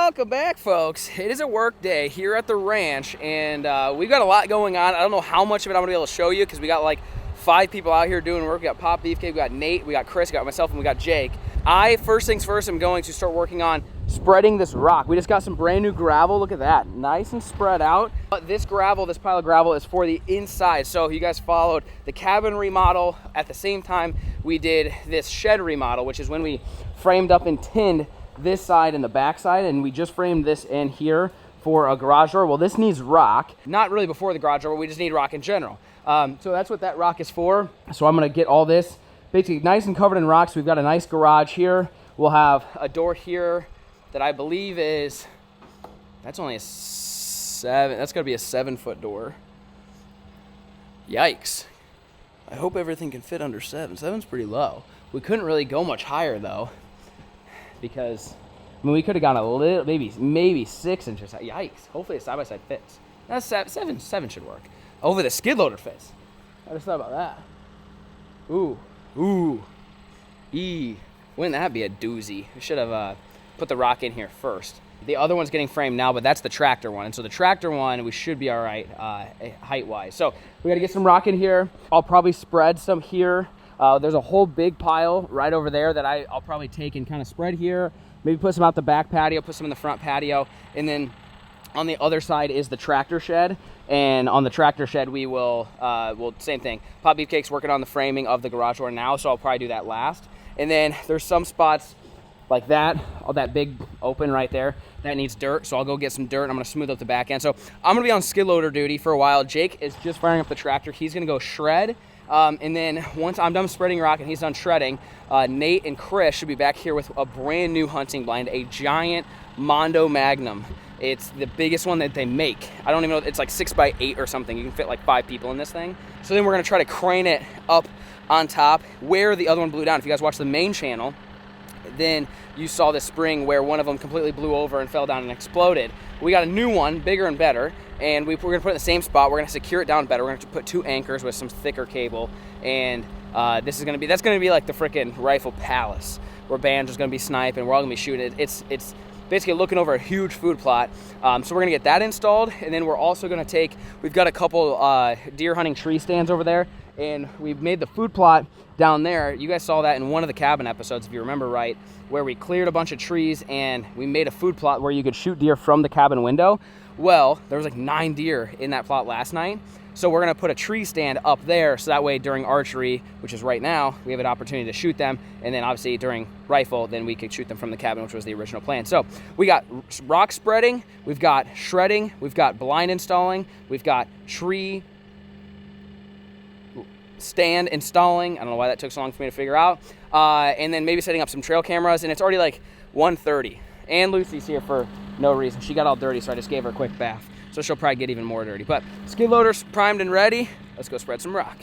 Welcome back, folks. It is a work day here at the ranch, and we've got a lot going on. I don't know how much of it I'm gonna be able to show you because we got like 5 people out here doing work. We got Pop, BeefCake, we got Nate, we got Chris, we got myself, and we got Jake. First things first, I'm going to start working on spreading this rock. We just got some brand new gravel. Look at that, nice and spread out. But this gravel, this pile of gravel is for the inside. So you guys followed the cabin remodel. At the same time, we did this shed remodel, which is when we framed up and tinned this side and the back side, and we just framed this in here for a garage door. Well, this needs rock, not really before the garage door, we just need rock in general. So that's what that rock is for. So I'm gonna get all this basically nice and covered in rocks. We've got a nice garage here. We'll have a door here that I believe is, that's only a 7, that's gonna be a 7-foot door. Yikes. I hope everything can fit under 7. 7's pretty low. We couldn't really go much higher though, because I mean we could have gone a little, maybe 6 inches. Yikes! Hopefully the side-by-side fits. That's 7 should work. Hopefully the skid loader fits. I just thought about that. Ooh, wouldn't that be a doozy? We should have put the rock in here first. The other one's getting framed now, but that's the tractor one. And so the tractor one, we should be all right height-wise. So we got to get some rock in here. I'll probably spread some here. There's a whole big pile right over there that I'll probably take and kind of spread here. Maybe put some out the back patio, put some in the front patio. And then on the other side is the tractor shed. And on the tractor shed, we will, same thing. Pop BeefCake's working on the framing of the garage door now, so I'll probably do that last. And then there's some spots like that, all that big open right there, that needs dirt. So I'll go get some dirt and I'm gonna smooth up the back end. So I'm gonna be on skid loader duty for a while. Jake is just firing up the tractor. He's gonna go shred. And then once I'm done spreading rock and he's done shredding, Nate and Chris should be back here with a brand new hunting blind, a giant Mondo Magnum. It's the biggest one that they make. I don't even know, it's like 6x8 or something. You can fit like 5 people in this thing. So then we're gonna try to crane it up on top where the other one blew down. If you guys watch the main channel, then you saw this spring where one of them completely blew over and fell down and exploded. We got a new one, bigger and better, and we're gonna put it in the same spot. We're gonna secure it down better. We're gonna have to put 2 anchors with some thicker cable, and that's gonna be like the freaking rifle palace where Banjo's gonna be sniping. We're all gonna be shooting. It's basically looking over a huge food plot. So we're gonna get that installed, and then we're also gonna we've got a couple deer hunting tree stands over there, and we've made the food plot down there. You guys saw that in one of the cabin episodes, if you remember right, where we cleared a bunch of trees and we made a food plot where you could shoot deer from the cabin window. Well, there was like 9 deer in that plot last night. So we're gonna put a tree stand up there, so that way during archery, which is right now, we have an opportunity to shoot them, and then obviously during rifle, then we could shoot them from the cabin, which was the original plan. So we got rock spreading, we've got shredding, we've got blind installing, we've got tree stand installing. I don't know why that took so long for me to figure out. And then maybe setting up some trail cameras, and it's already like 1:30. And Lucy's here for no reason. She got all dirty, so I just gave her a quick bath. So she'll probably get even more dirty. But skid loader's primed and ready. Let's go spread some rock.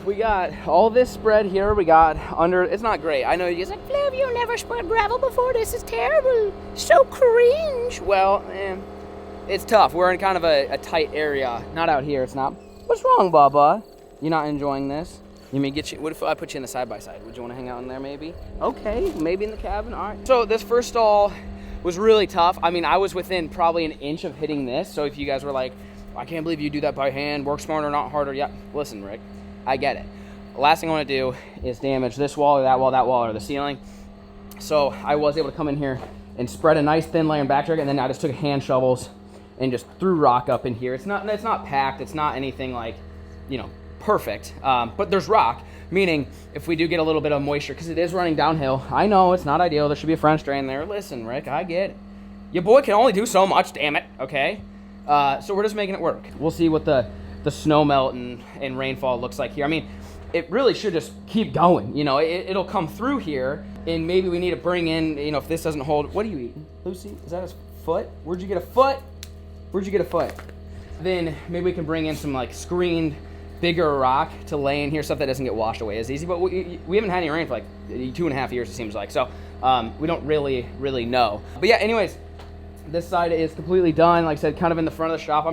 We got all this spread here. We got under, it's not great. I know you guys are like, Flav, you never spread gravel before. This is terrible. So cringe. Well, it's tough. We're in kind of a tight area. Not out here, it's not. What's wrong, Bubba? You're not enjoying this? You may get you, what if I put you in the side-by-side? Would you want to hang out in there maybe? Okay, maybe in the cabin, all right. So this first stall was really tough. I mean, I was within probably an inch of hitting this. So if you guys were like, I can't believe you do that by hand, work smarter, not harder. Yeah, listen, Rick. I get it. The last thing I want to do is damage this wall or that wall, or the ceiling. So I was able to come in here and spread a nice thin layer in backtrack, and then I just took hand shovels and just threw rock up in here. It's not packed. It's not anything like, you know, perfect. But there's rock, meaning if we do get a little bit of moisture, because it is running downhill. I know it's not ideal. There should be a French drain there. Listen, Rick, I get it. Your boy can only do so much, damn it, okay? So we're just making it work. We'll see what the snow melt and rainfall looks like here. I mean, it really should just keep going. You know, it'll come through here, and maybe we need to bring in, you know, if this doesn't hold. What are you eating, Lucy? Is that a foot? Where'd you get a foot? Where'd you get a foot? Then maybe we can bring in some like screened, bigger rock to lay in here, stuff that doesn't get washed away as easy. But we haven't had any rain for like 2.5 years, it seems like. So we don't really know. But yeah, anyways, this side is completely done. Like I said, kind of in the front of the shop.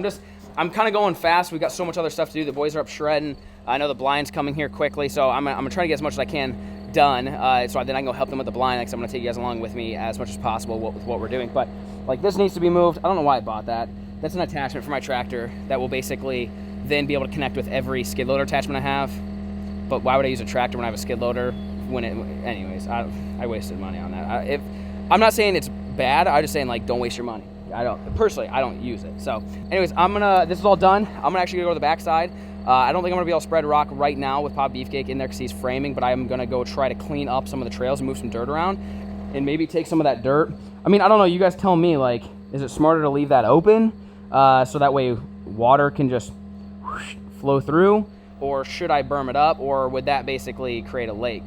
I'm kind of going fast. We've got so much other stuff to do. The boys are up shredding. I know the blind's coming here quickly, so I'm gonna try to get as much as I can done. So then I can go help them with the blind. Like, so I'm gonna take you guys along with me as much as possible with what we're doing. But like this needs to be moved. I don't know why I bought that. That's an attachment for my tractor that will basically then be able to connect with every skid loader attachment I have. But why would I use a tractor when I have a skid loader? Anyways, I wasted money on that. I'm not saying it's bad. I'm just saying, like, don't waste your money. I don't use it. So anyways, this is all done. I'm gonna actually go to the backside. I don't think I'm gonna be able to spread rock right now with Pop BeefCake in there because he's framing, but I'm gonna go try to clean up some of the trails and move some dirt around and maybe take some of that dirt. I mean, I don't know, you guys tell me, like, is it smarter to leave that open so that way water can just flow through, or should I berm it up, or would that basically create a lake?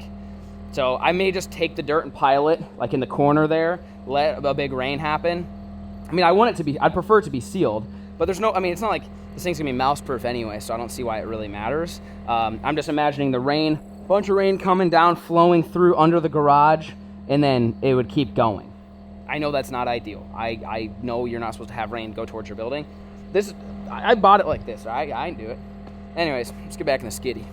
So I may just take the dirt and pile it like in the corner there, let a big rain happen. I mean, I'd prefer it to be sealed, but there's no, I mean, it's not like this thing's gonna be mouse proof anyway, so I don't see why it really matters. I'm just imagining the rain, bunch of rain coming down, flowing through under the garage, and then it would keep going. I know that's not ideal. I know you're not supposed to have rain go towards your building. I bought it like this, I didn't do it. Anyways, let's get back in the skiddy.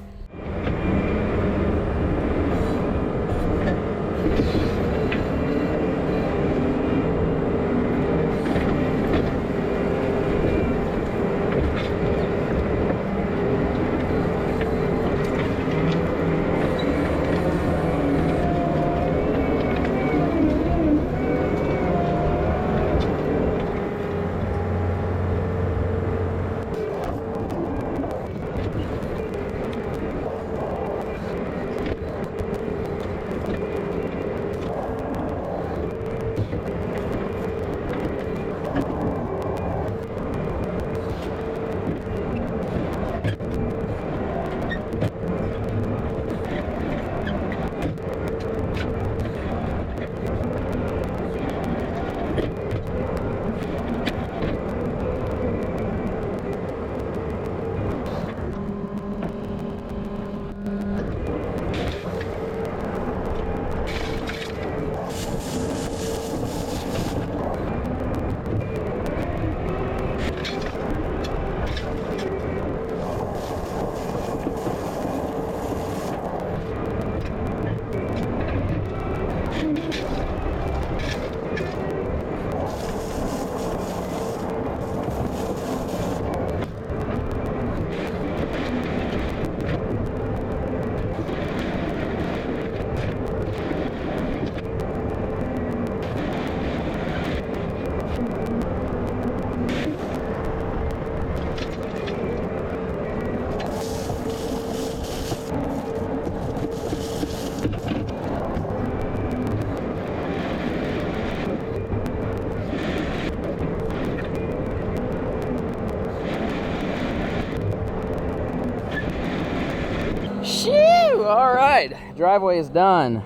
Shoo! All right, driveway is done.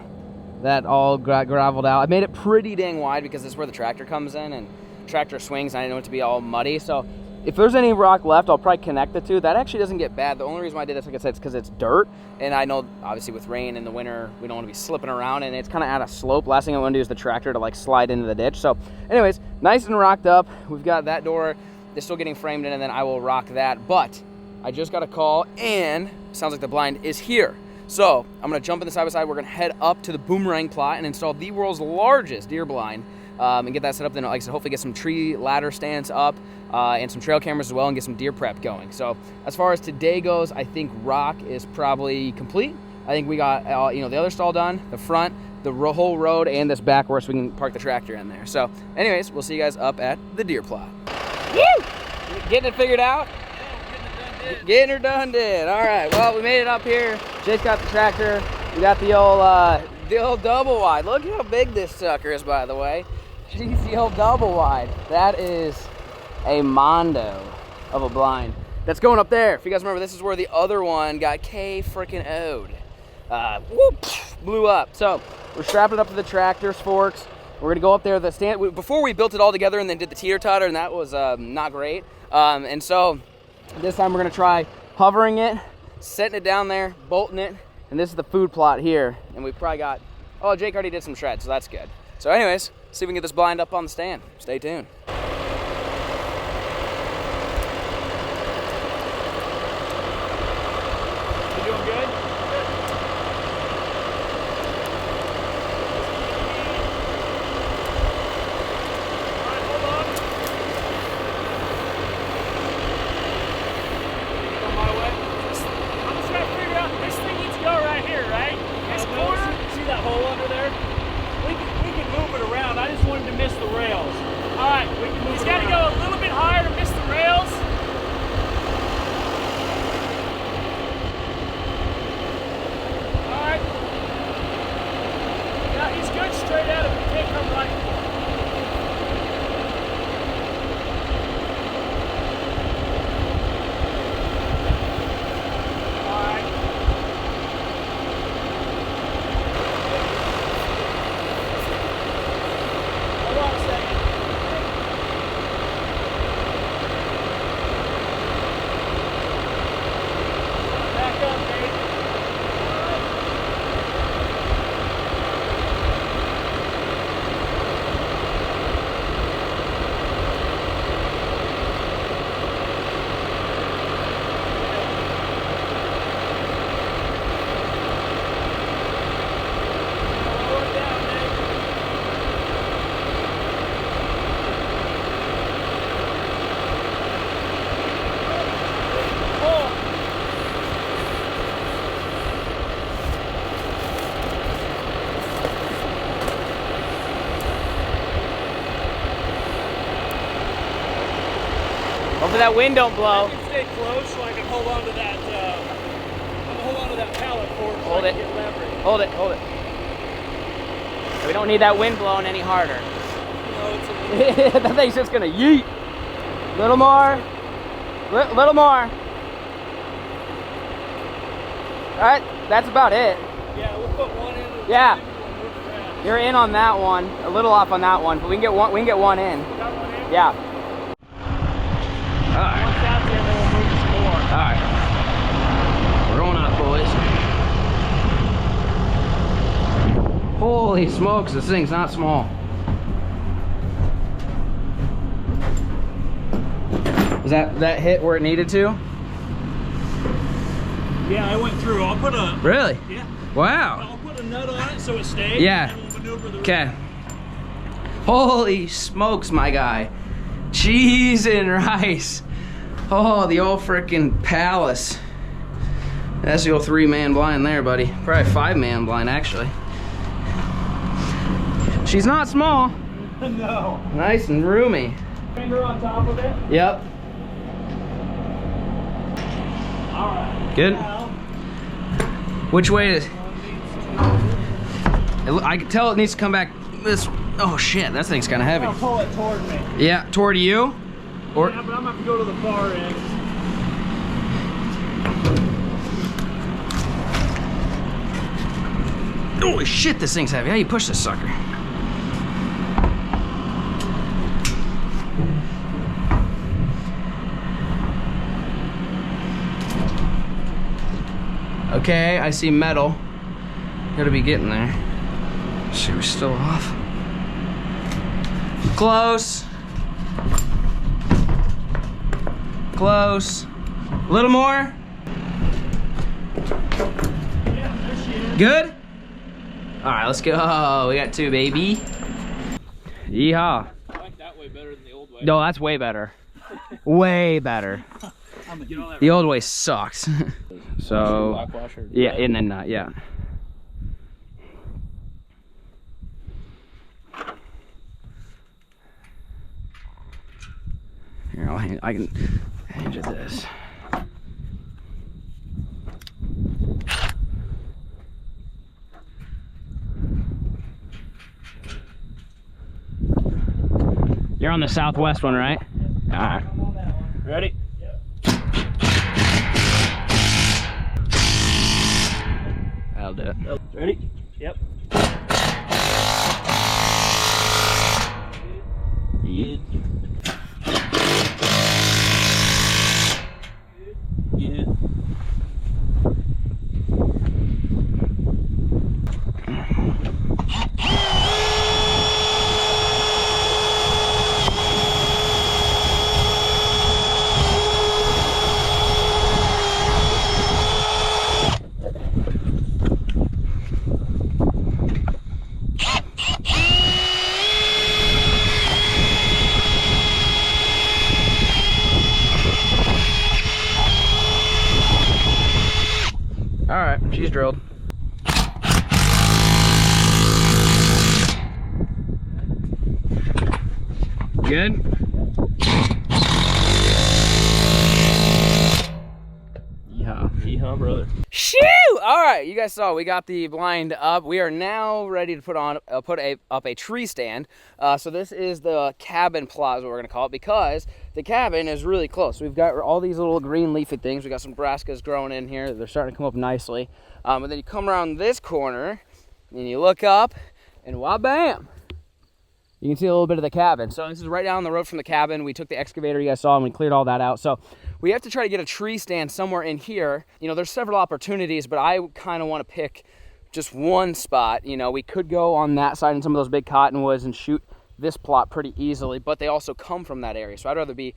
That all got graveled out. I made it pretty dang wide because this is where the tractor comes in and tractor swings, and I didn't want it to be all muddy. So if there's any rock left, I'll probably connect the two. That actually doesn't get bad. The only reason why I did this, like I said, is because it's dirt, and I know obviously with rain in the winter, we don't want to be slipping around, and it's kind of at a slope. Last thing I want to do is the tractor to like slide into the ditch. So anyways, nice and rocked up. We've got that door. It's still getting framed in, and then I will rock that. But I just got a call, and sounds like the blind is here. So I'm gonna jump in the side-by-side. We're gonna head up to the boomerang plot and install the world's largest deer blind and get that set up. Then, like I said, hopefully get some tree ladder stands up and some trail cameras as well, and get some deer prep going. So as far as today goes, I think rock is probably complete. I think we got the other stall done, the front, the whole road, and this back where so we can park the tractor in there. So anyways, we'll see you guys up at the deer plot. Woo! Getting it figured out? Getting her done did. All right, well, we made it up here. Jake's got the tractor. We got the old double wide. Look how big this sucker is, by the way. Jeez, the old double wide. That is a mondo of a blind. That's going up there. If you guys remember, this is where the other one got K-freaking-O'd. Whoop, blew up. So we're strapping it up to the tractor's forks. We're gonna go up there. The stand before we built it all together and then did the teeter-totter, and that was not great. And so this time we're gonna try hovering it, setting it down there, bolting it, and this is the food plot here. And we've probably got, oh, Jake already did some shreds, so that's good. So anyways, see if we can get this blind up on the stand. Stay tuned. You doing good? so that wind don't blow. I can stay close so I can hold on to that. Hold on to that pallet cord. So Hold I it. can get leverage. Hold it. Hold it. We don't need that wind blowing any harder. No, it's a That thing's just gonna yeet. Little more. Little more. All right, that's about it. Yeah, we'll put one in. Yeah. You're in on that one. A little off on that one, but we can get one. We can get one in. Got one in? Yeah. All right. Once that's in, then we'll move some more. All right. We're going up, boys. Holy smokes, this thing's not small. Was that hit where it needed to? Yeah, I went through. I'll put a... Really? Yeah. Wow. I'll put a nut on it so it stays. Yeah. And then we'll maneuver the Okay. Holy smokes, my guy. Cheese and rice. Oh, the old frickin' palace. That's the old 3-man blind there, buddy. Probably 5-man blind, actually. She's not small. No. Nice and roomy. Finger on top of it. Yep. All right. Good. Now, Which way is... I can tell it needs to come back this... Oh shit, that thing's kind of heavy. I'll pull it toward me. Yeah, toward you? Or... Yeah, but I'm going to have to go to the far end. Holy shit, this thing's heavy. How do you push this sucker? Okay, I see metal. Gotta be getting there. See, we're still off. Close. Close. A little more. Yeah, there she is. Good? All right, let's go. Oh, we got 2, baby. Yeehaw. I like that way better than the old way. No, that's way better. Way better. The old way sucks. So, yeah, and then yeah. Here, I can hand you this. You're on the southwest one, right? All right. Ready? That'll do it. Ready? Yep. Yeah. Yeah. All right, she's drilled. Good? Yeehaw, brother. Shoo! All right, you guys saw we got the blind up. We are now ready to put up a tree stand. So this is the cabin plot, is what we're gonna call it, because the cabin is really close. We've got all these little green leafy things. We got some brassicas growing in here. They're starting to come up nicely. And then you come around this corner and you look up, and wah-bam! You can see a little bit of the cabin. So this is right down the road from the cabin. We took the excavator you guys saw and we cleared all that out. So we have to try to get a tree stand somewhere in here. You know, there's several opportunities, but I kind of want to pick just one spot. You know, we could go on that side in some of those big cottonwoods and shoot this plot pretty easily, but they also come from that area. So I'd rather be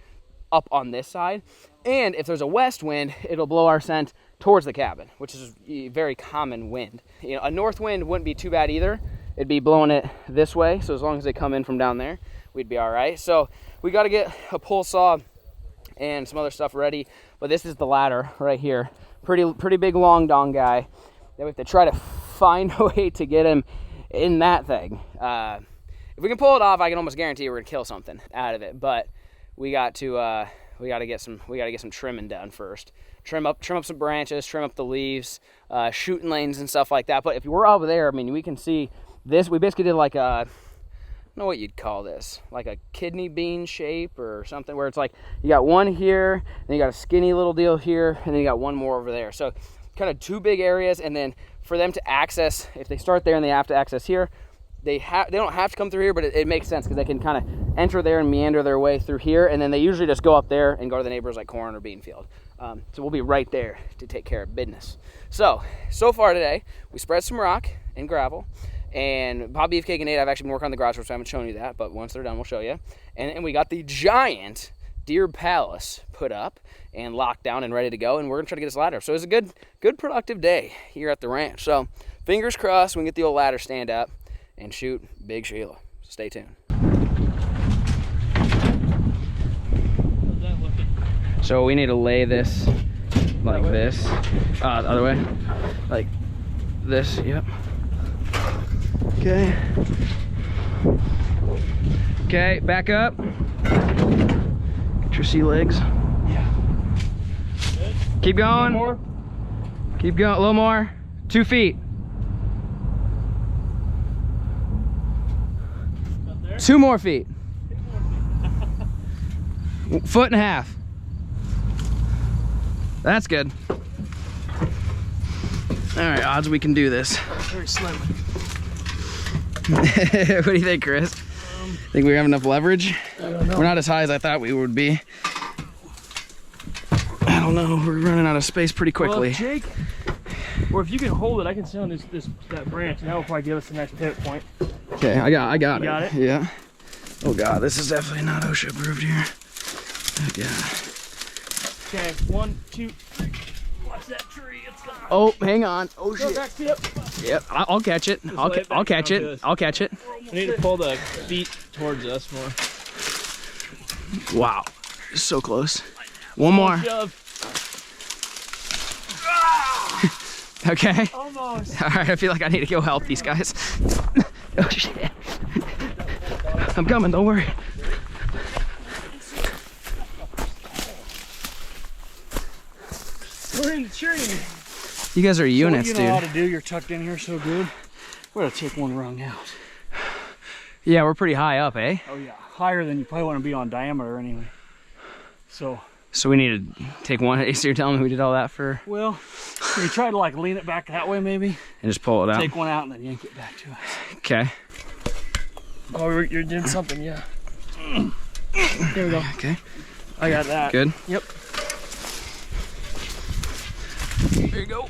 up on this side. And if there's a west wind, it'll blow our scent towards the cabin, which is a very common wind. You know, a north wind wouldn't be too bad either. It'd be blowing it this way, so as long as they come in from down there, we'd be all right. So we got to get a pull saw and some other stuff ready, but this is the ladder right here. Pretty big long dong guy. Then we have to try to find a way to get him in that thing. If we can pull it off, I can almost guarantee we're gonna kill something out of it, but we got to we got to get some trimming done first. Trim up some branches, trim up the leaves, shooting lanes and stuff like that. But if we're over there, I mean, we can see this. We basically did like a, I don't know what you'd call this, like a kidney bean shape or something, where it's like you got one here, and you got a skinny little deal here, and then you got one more over there. So kind of 2 big areas, and then for them to access, if they start there and they have to access here, they don't have to come through here, but it makes sense because they can kind of enter there and meander their way through here, and then they usually just go up there and go to the neighbors like corn or bean field. So we'll be right there to take care of business. So far today, we spread some rock and gravel, and Bob, Beefcake, and Nate, I've actually been working on the garage, so I haven't shown you that, but once they're done, we'll show you. And we got the giant deer palace put up and locked down and ready to go, and we're gonna try to get this ladder up. So it was a good productive day here at the ranch. So fingers crossed we can get the old ladder stand up and shoot Big Sheila. So stay tuned. So we need to lay this like this. The other way. Like this, yep. Okay. Okay, back up. Get your sea legs. Yeah. Good. Keep going. More. Keep going, a little more. 2 feet. Up there. 2 more feet. 1.5 feet. That's good. All right, odds we can do this. Very slim. What do you think, Chris? Think we have enough leverage? I don't know. We're not as high as I thought we would be. I don't know. We're running out of space pretty quickly. Well, Jake, or if you can hold it, I can sit on that branch, and that will probably give us the next pivot point. Okay, I got You it. got it? Yeah. Oh God, this is definitely not OSHA approved here. Oh God. Okay, 1, 2, 3. Watch that tree. It's gone. Oh, hang on. Oh Go shit. back, tip. Yep, I'll catch it. I'll lay it back catch down it. to us. I'll catch it. I need to pull the feet towards us more. Wow, so close. One more. Shove. Okay. Almost. All right, I feel like I need to go help these guys. Oh shit. I'm coming, don't worry. We're in the tree. You guys are units, so what you know how dude. to do. You're tucked in here so good. We're gonna take one rung out. Yeah, we're pretty high up, eh? Oh yeah, higher than you probably want to be on diameter anyway. So we need to take one. So you're telling me we did all that for? well, you try to like lean it back that way maybe. And just pull it out. Take one out and then yank it back to us. Okay. Oh, you're doing something, yeah. Here we go. Okay. I got that. Good. Yep. There you go.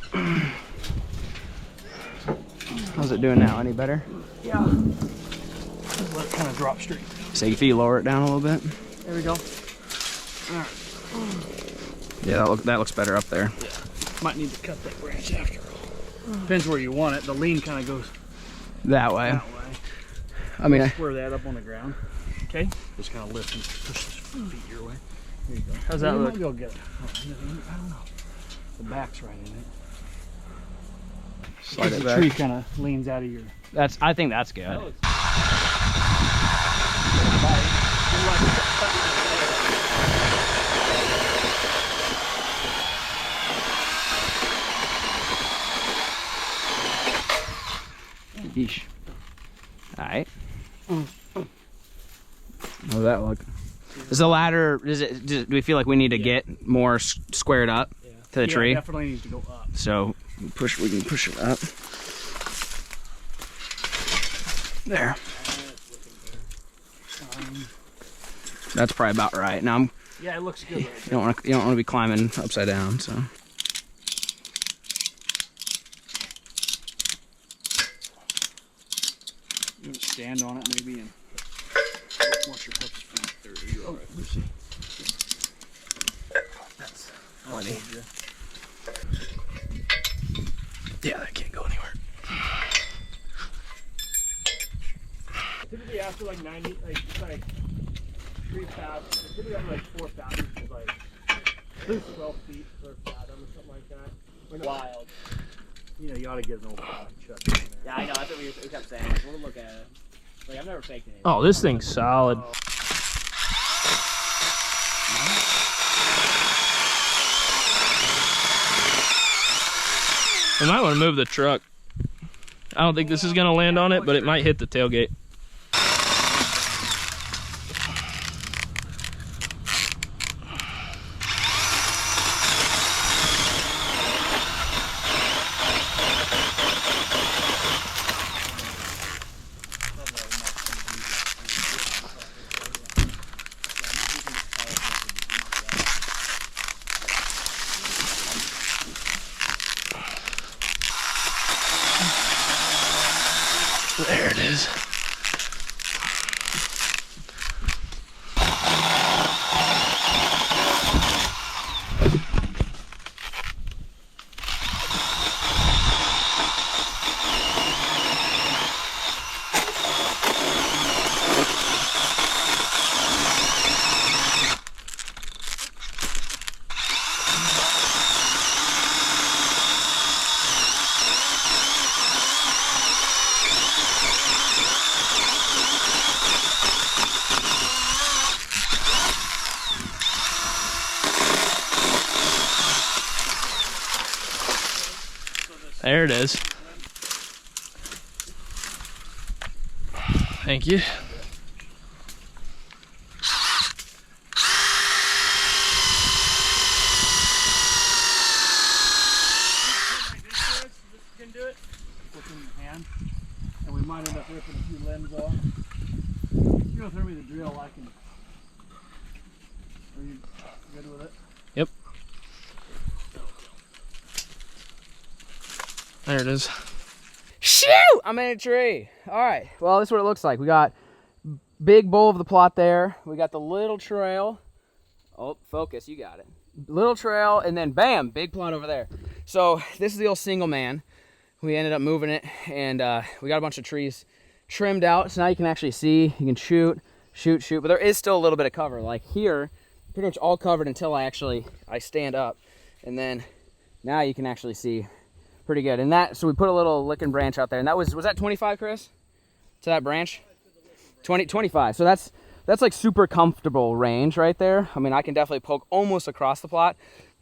How's it doing now? Any better? Yeah. Just let it kind of drop straight. So if you lower it down a little bit. There we go. All right. Yeah, that looks better up there. Yeah. Might need to cut that branch after all. Depends where you want it. The lean kind of goes That way. that way. I mean, Square that up on the ground. Okay. Just kind of lift and push those feet your way. There you go. How's that look? Go get it. I don't know. The back's right in it. slide it The back. tree kind of leans out of your. I think that's good. Yeesh. All right. How's that look? Is the ladder? Do we feel like we need to get more squared up to the tree? Definitely needs to go up. So we can push it up. There. That's probably about right. Now Yeah, it looks good. Right you don't want to be climbing upside down. So. You want to stand on it maybe and watch your pups feet. There you go. Right, Lucy. That's funny. Yeah, that can't go anywhere. Typically after like 90, it's like 3 fathoms. Typically after like 4 fathoms is like at least 12 feet per fathom or something like that. We're not wild. You know, you ought to get an old chuck in there. Yeah, I know. That's what we kept saying. We'll look at it. Like I've never faked anything. Oh, this thing's solid. We might want to move the truck. I don't think this is going to land on it, but it might hit the tailgate. There it is. There it is. Thank you. Can do it. Put it in your hand, and we might end up ripping a few limbs off. You go throw me the drill, I can. Are you good with it? Yep. There it is. Shoot! I'm in a tree. All right. Well, this is what it looks like. We got big bowl of the plot there. We got the little trail. Oh, focus. You got it. Little trail, and then bam, big plot over there. So this is the old single man. We ended up moving it, and we got a bunch of trees trimmed out. So now you can actually see. You can shoot. But there is still a little bit of cover. Like here, pretty much all covered until I stand up, and then now you can actually see. Pretty good. And that, so we put a little licking branch out there, and that was that 25, Chris? To that branch? 25. So that's like super comfortable range right there. I mean, I can definitely poke almost across the plot,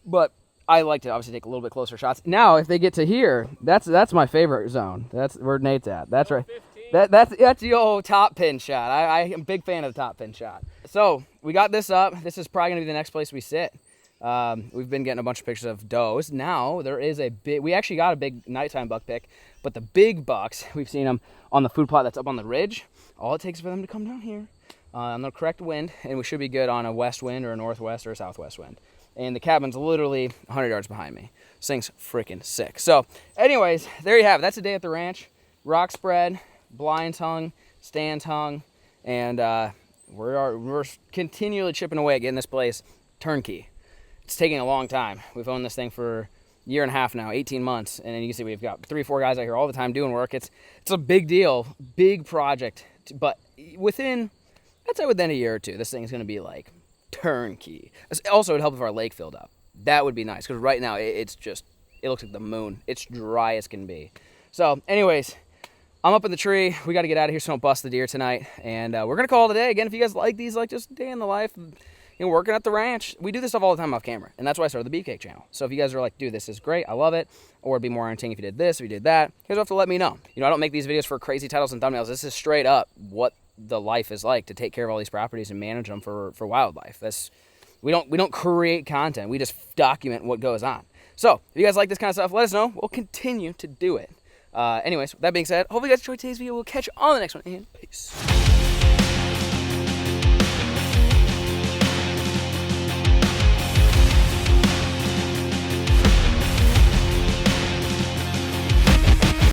but I like to obviously take a little bit closer shots. Now, if they get to here, that's my favorite zone. That's where Nate's at. That's right. That's the old top pin shot. I am a big fan of the top pin shot. So we got this up. This is probably gonna be the next place we sit. We've been getting a bunch of pictures of does. Now there is a big, we actually got a big nighttime buck pick, but the big bucks, we've seen them on the food plot that's up on the ridge. All it takes is for them to come down here on the correct wind, and we should be good on a west wind or a northwest or a southwest wind. And the cabin's literally 100 yards behind me. This thing's freaking sick. So anyways, there you have it. That's a day at the ranch. Rock spread, blinds hung, stands hung, and we're continually chipping away at getting this place turnkey. It's taking a long time. We've owned this thing for a year and a half now, 18 months. And then you can see we've got 3 or 4 guys out here all the time doing work. It's a big deal, big project. But within a year or two, this thing's going to be like turnkey. Also, it would help if our lake filled up. That would be nice, because right now it looks like the moon. It's dry as can be. So anyways, I'm up in the tree. We got to get out of here so don't bust the deer tonight. And we're going to call it a day. Again, if you guys like these, like just day in the life, working at the ranch. We do this stuff all the time off camera, and that's why I started the BeefCake channel. So if you guys are like, dude, this is great, I love it, or it'd be more entertaining if you did this, if you did that, you guys have to let me know. I don't make these videos for crazy titles and thumbnails. This is straight up what the life is like to take care of all these properties and manage them for wildlife. We don't create content. We just document what goes on. So if you guys like this kind of stuff, let us know. We'll continue to do it. Anyways, with that being said, hopefully you guys enjoyed today's video. We'll catch you on the next one, and peace.